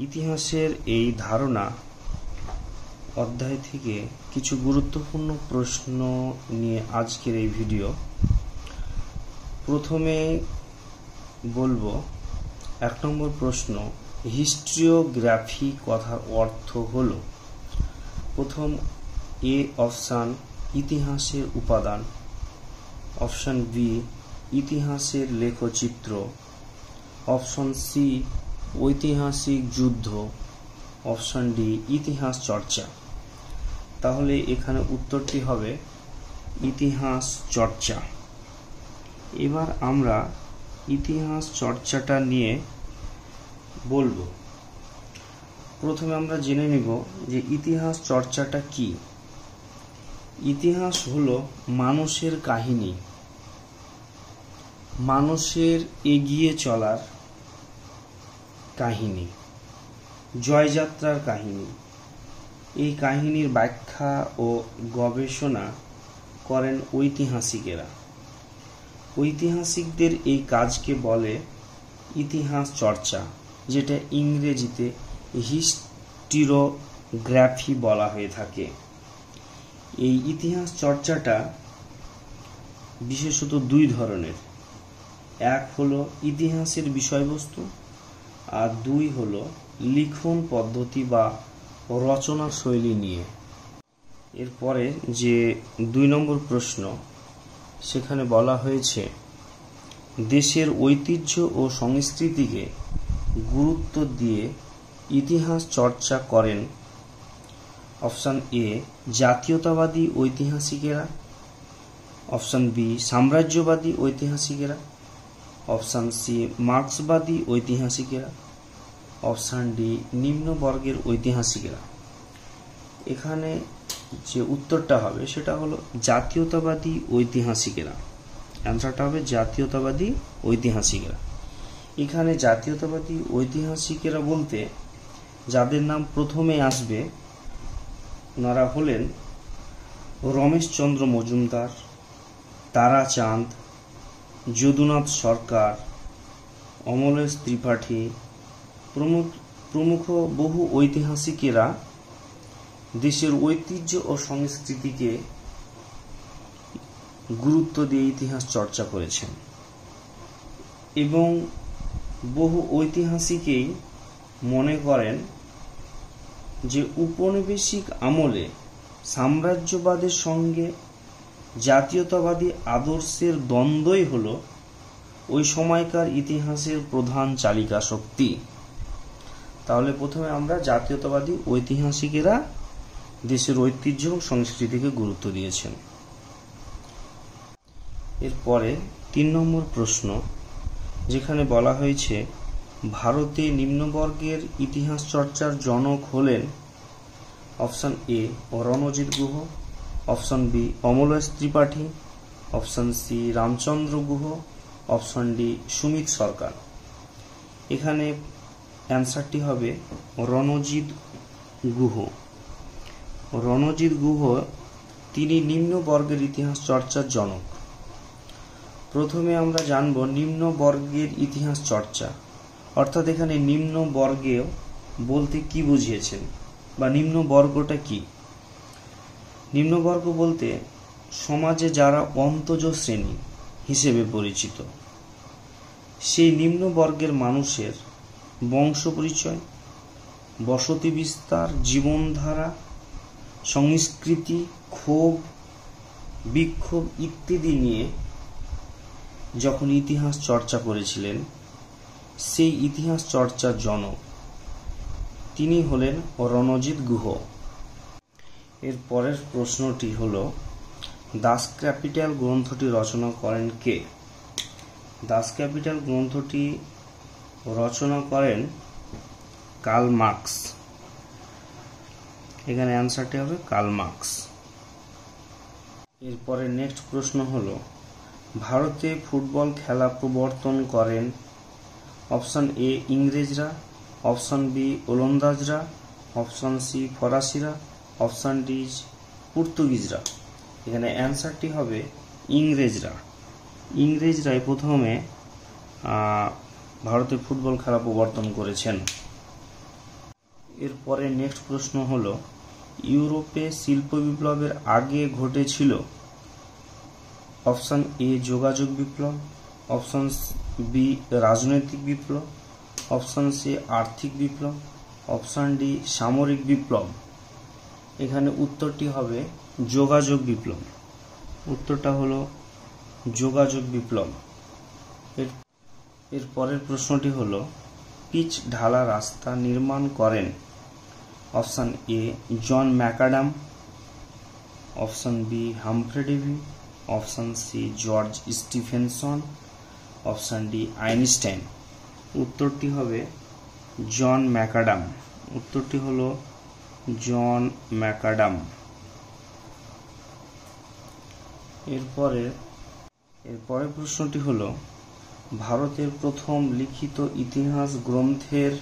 ইতিহাসের এই ধারণা অধ্যায় থেকে কিছু গুরুত্বপূর্ণ প্রশ্ন নিয়ে আজকের এই ভিডিও। প্রথমে বলবো 1 নম্বর প্রশ্ন, হিস্ট্রিওগ্রাফি কথার অর্থ হলো। প্রথম এ অপশান ইতিহাসের উপাদান, অপশান বি ইতিহাসের লেখচিত্র, অপশান সি ঐতিহাসিক যুদ্ধ, অপশান ডি ইতিহাস চর্চা। তাহলে এখানে উত্তরটি হবে ইতিহাস চর্চা। এবার আমরা ইতিহাস চর্চাটা নিয়ে বলবো। প্রথমে আমরা জেনে নিব যে ইতিহাস চর্চাটা কি। ইতিহাস হলো মানুষের কাহিনী, মানুষের এগিয়ে চলার কাহিনী, জয়যাত্রার কাহিনী। এই কাহিনীর ব্যাখ্যা ও গবেষণা করেন ঐতিহাসিকেরা। ঐতিহাসিকদের এই কাজকে বলে ইতিহাস চর্চা, যেটা ইংরেজিতে হিস্টিওগ্রাফি বলা হয়ে থাকে। এই ইতিহাস চর্চাটা বিশেষত 2 ধরনের। এক হলো ইতিহাসের বিষয়বস্তু, আর 2 হলো লিখন পদ্ধতি বা রচনা শৈলী নিয়ে। এরপরে যে 2 নম্বর প্রশ্ন, সেখানে বলা হয়েছে দেশের ঐতিহ্য ও সংস্কৃতিকে গুরুত্ব দিয়ে ইতিহাস চর্চা করেন। অপশান এ জাতীয়তাবাদী ঐতিহাসিকেরা, অপশান বি সাম্রাজ্যবাদী ঐতিহাসিকেরা, অপশান সি মার্ক্সবাদী ঐতিহাসিকেরা, অপশান ডি নিম্ন বর্গের ঐতিহাসিকেরা। এখানে যে উত্তরটা হবে সেটা হলো জাতীয়তাবাদী ঐতিহাসিকেরা। অ্যান্সারটা হবে জাতীয়তাবাদী ঐতিহাসিকেরা। এখানে জাতীয়তাবাদী ঐতিহাসিকেরা বলতে যাদের নাম প্রথমে আসবে ওনারা হলেন রমেশচন্দ্র মজুমদার, তারাচাঁদ, যদুনাথ সরকার, অমলেশ ত্রিপাঠী প্রমুখ বহু ঐতিহাসিকেরা দেশের ঐতিহ্য ও সংস্কৃতিকে গুরুত্ব দিয়ে ইতিহাস চর্চা করেছেন। এবং বহু ঐতিহাসিকেই মনে করেন যে উপনিবেশিক আমলে সাম্রাজ্যবাদের সঙ্গে জাতীয়তাবাদী আদর্শের দ্বন্দ্বই হলো ওই সময়কার ইতিহাসের প্রধান চালিকা শক্তি। তাহলে প্রথমে আমরা জাতীয়তাবাদী ঐতিহাসিকেরা দেশের ঐতিহ্য এবং সংস্কৃতিকে গুরুত্ব দিয়েছেন। এরপরে 3 নম্বর প্রশ্ন, যেখানে বলা হয়েছে ভারতে নিম্নবর্গের ইতিহাস চর্চার জনক হলেন। Option A Ranajit Guha, option B Amalesh Tripathi, option C Ramachandra Guha, option D Sumit Sarkar. এখানে অ্যান্সারটি হবে রণজিৎ গুহ। রণজিৎ গুহ তিনি নিম্ন বর্গের ইতিহাস চর্চার জনক। প্রথমে আমরা জানব নিম্ন বর্গের ইতিহাস চর্চা, অর্থাৎ এখানে নিম্ন বর্গে বলতে কি বুঝিয়েছেন বা নিম্ন বর্গটা কি। নিম্ন বর্গ বলতে সমাজে যারা অন্তজ শ্রেণী হিসেবে পরিচিত, সেই নিম্ন বর্গের মানুষের বংশ পরিচয়, বসতি বিস্তার, জীবনধারা, সংস্কৃতি, ক্ষোভ বিক্ষোভ ইত্যাদি নিয়ে যখন ইতিহাস চর্চা করেছিলেন, সেই ইতিহাস চর্চার জনক তিনি হলেন রণজিৎ গুহ। এর পরের প্রশ্নটি হলো দাস ক্যাপিটাল গ্রন্থটি রচনা করেন কে? দাস ক্যাপিটাল গ্রন্থটি রচনা করেন কার্ল মার্কস। এখানে অ্যান্সারটি হবে কার্ল মার্কস। এরপরে নেক্সট প্রশ্ন হলো ভারতে ফুটবল খেলা প্রবর্তন করেন। অপশান এ ইংরেজরা, অপশান বি ওলন্দাজরা, অপশান সি ফরাসিরা, অপশান ডি পর্তুগিজরা। এখানে অ্যান্সারটি হবে ইংরেজরা। ইংরেজরাই প্রথমে ভারতে ফুটবল খেলা প্রবর্তন করেছেন। এরপরে নেক্সট প্রশ্ন হলো, ইউরোপে শিল্প বিপ্লবের আগে ঘটেছিল অপশন এ যোগাযোগ বিপ্লব, অপশন বি রাজনৈতিক বিপ্লব, অপশন সি আর্থিক বিপ্লব, অপশন ডি সামরিক বিপ্লব। এখানে উত্তরটি হবে যোগাযোগ বিপ্লব। উত্তরটা হলো যোগাযোগ বিপ্লব। এর পরের প্রশ্নটি হলো, পিচ ঢালা রাস্তা নির্মাণ করেন option A John McAdam, option B Humphry Davy, option C George Stephenson, option D Einstein. উত্তরটি হবে জন ম্যাকআডাম। উত্তরটি হলো জন ম্যাকআডাম। এরপরের প্রশ্নটি হলো, ভারতের প্রথম লিখিত ইতিহাস গ্রন্থের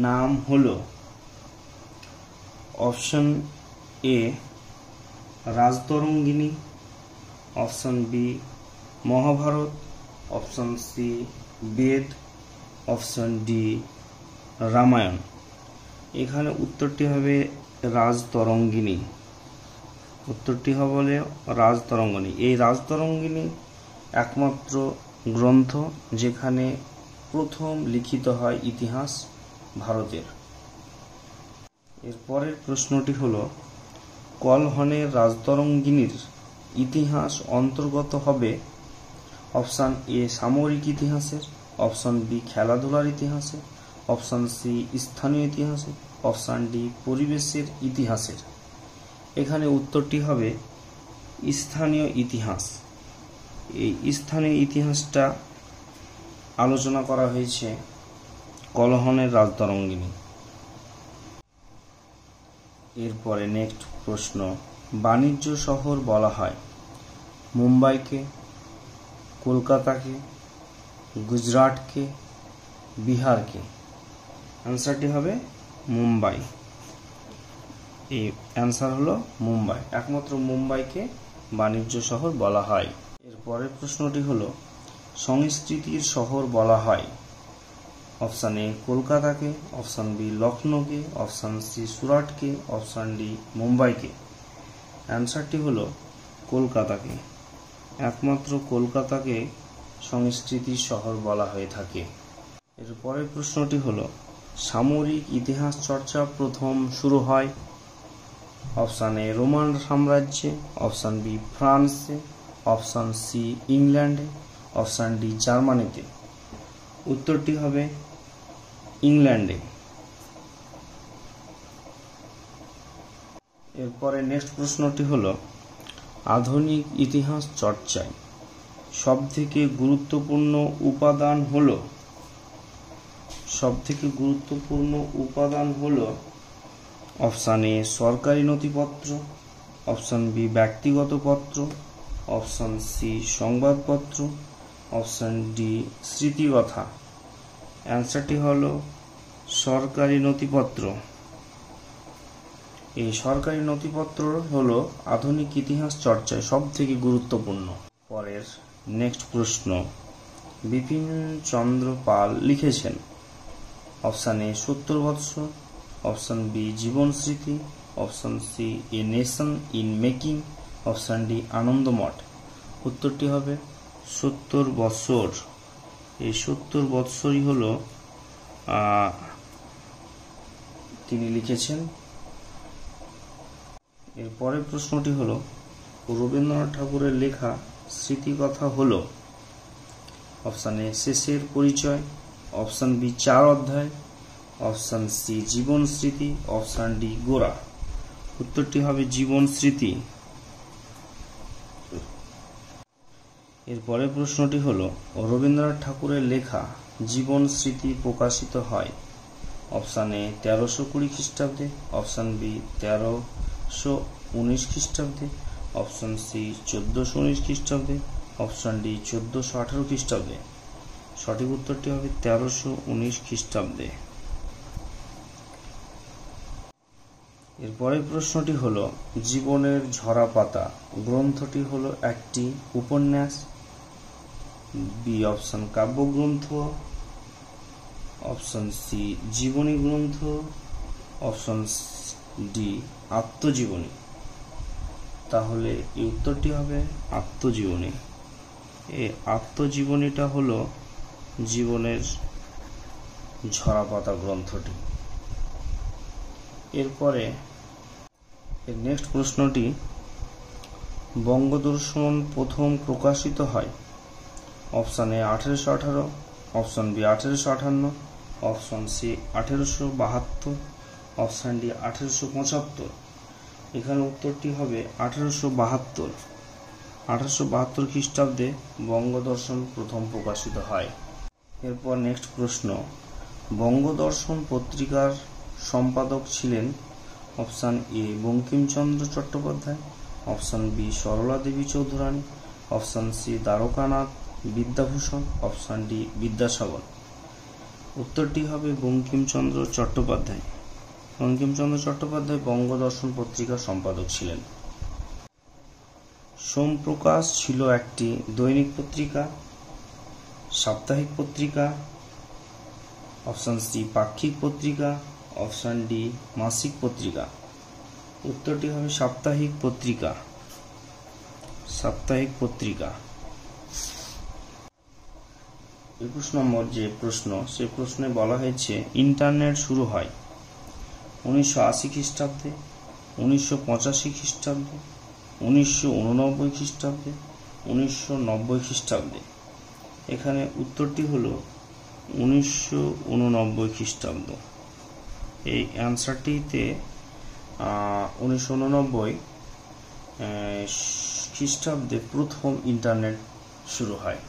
নাম হলো option A Rajatarangini, option B Mahabharata, option C Veda, option D Ramayana. এখানে উত্তরটি হবে রাজতরঙ্গিনী। উত্তরটি হবে রাজতরঙ্গিনী। এই রাজতরঙ্গিনী একমাত্র গ্রন্থ যেখানে প্রথম লিখিত হয় ইতিহাস ভারতের। এরপরের প্রশ্নটি হলো, কলহনের রাজতরঙ্গিনীর ইতিহাস অন্তর্গত হবে অপশন এ সামরিক ইতিহাসের, অপশন বি খেলাধুলার ইতিহাসের, অপশন সি স্থানীয় ইতিহাসের, অপশন ডি পরিবেশের ইতিহাসের। এখানে উত্তরটি হবে স্থানীয় ইতিহাস। এই স্থানীয় ইতিহাসটা আলোচনা করা হয়েছে কলহনের রাজতরঙ্গিনী। এরপরে নেক্সট প্রশ্ন, বাণিজ্য শহর বলা হয় মুম্বাইকে, কলকাতাকে, গুজরাটকে, বিহারকে। অ্যান্সারটি হবে মুম্বাই। এই অ্যান্সার হলো মুম্বাই। একমাত্র মুম্বাইকে বাণিজ্য শহর বলা হয়। এরপরের প্রশ্নটি হলো, সংস্কৃতির শহর বলা হয় অপশন এ কলকাতাকে, অপশন বি লখনৌকে, অপশন সি সুরাটকে, অপশন ডি মুম্বাইকে। অ্যান্সারটি হলো কলকাতাকে। একমাত্র কলকাতাকে সংস্কৃতির শহর বলা হয়ে থাকে। এরপরের প্রশ্নটি হলো, সামরিক ইতিহাস চর্চা প্রথম শুরু হয় অপশন এ রোমান সাম্রাজ্যে, অপশন বি ফ্রান্সে, অপশন সি ইংল্যান্ডে, অপশন ডি জার্মানিতে। উত্তরটি হবে ইংল্যান্ডে। এরপরে নেক্সট প্রশ্নটি হলো, আধুনিক ইতিহাস চর্চায় সবথেকে গুরুত্বপূর্ণ উপাদান হলো অপশন এ সরকারি নথিপত্র, অপশন বি ব্যক্তিগত পত্র, অপশন সি সংবাদপত্র, অপশন ডি স্মৃতিকথা। অ্যান্সারটি হলো সরকারি নথিপত্র। এই সরকারি নথিপত্র হলো আধুনিক ইতিহাস চর্চায় সবথেকে গুরুত্বপূর্ণ। পরের নেক্সট প্রশ্ন, বিপিন চন্দ্র পাল লিখেছেন অপশন এ 70 বৎসর, option B Jibon Smriti, option C a nation in making, option D Anandamath. উত্তরটি হবে 70 বৎসর। এই 70 বৎসরই হলো তিনি লিখেছেন। এর পরের প্রশ্নটি হলো, রবীন্দ্রনাথ ঠাকুরের লেখা স্মৃতিকথা হলো অপশন এ শেষের পরিচয়, অপশন বি 4 অধ্যায়, অপশন সি জীবন স্মৃতি, অপশন ডি গোরা। উত্তরটি হবে জীবন স্মৃতি। এর পরের প্রশ্নটি হলো, রবীন্দ্রনাথ ঠাকুরের লেখা জীবন স্মৃতি প্রকাশিত হয় অপশন এ 1320 খ্রিস্টাব্দে, অপশন বি 1319 খ্রিস্টাব্দে, অপশন সি 1419 খ্রিস্টাব্দে, অপশন ডি 1418 খ্রিস্টাব্দে। সঠিক উত্তরটি হবে 1319 খ্রিস্টাব্দে। এরপরের প্রশ্নটি হলো, জীবনের ঝরা পাতা গ্রন্থটি হলো একটি উপন্যাস, বি অপশন কাব্যগ্রন্থ, অপশন সি জীবনী গ্রন্থ, অপশন ডি আত্মজীবনী। তাহলে এই উত্তরটি হবে আত্মজীবনী। এই আত্মজীবনীটা হলো জীবনের ঝরাপাতা গ্রন্থটি। এরপরে এর নেক্সট প্রশ্নটি, বঙ্গদর্শন প্রথম প্রকাশিত হয় option A 1818, option B 1858, option C 1872, option D 1875। এখানে উত্তরটি হবে 1872। 1872 খ্রিস্টাব্দে বঙ্গদর্শন প্রথম প্রকাশিত হয়। এরপর নেক্সট প্রশ্ন, বঙ্গদর্শন পত্রিকার সম্পাদক ছিলেন option A Bankimchandra Chattopadhyay, option B Sarala Debi Chaudhurani, option C Dwarkanath Vidyabhushan, option D Vidyasagar. উত্তরটি হবে বঙ্কিমচন্দ্র চট্টোপাধ্যায়। বঙ্কিমচন্দ্র চট্টোপাধ্যায় বঙ্গদর্শন পত্রিকার সম্পাদক ছিলেন। সোমপ্রকাশ ছিল একটি দৈনিক পত্রিকা, সাপ্তাহিক পত্রিকা, অপশান সি পাক্ষিক পত্রিকা, অপশান ডি মাসিক পত্রিকা। উত্তরটি হবে সাপ্তাহিক পত্রিকা। সাপ্তাহিক পত্রিকা। 21 নম্বর যে প্রশ্ন, সে প্রশ্নে বলা হয়েছে ইন্টারনেট শুরু হয় 1980 খ্রিস্টাব্দে, 1985 খ্রিস্টাব্দে, 1989 খ্রিস্টাব্দে, 1990 খ্রিস্টাব্দে। এখানে উত্তরটি হলো 1989 খ্রিস্টাব্দ। এই অ্যান্সারটিতে 1989 খ্রিস্টাব্দে প্রথম ইন্টারনেট শুরু হয়।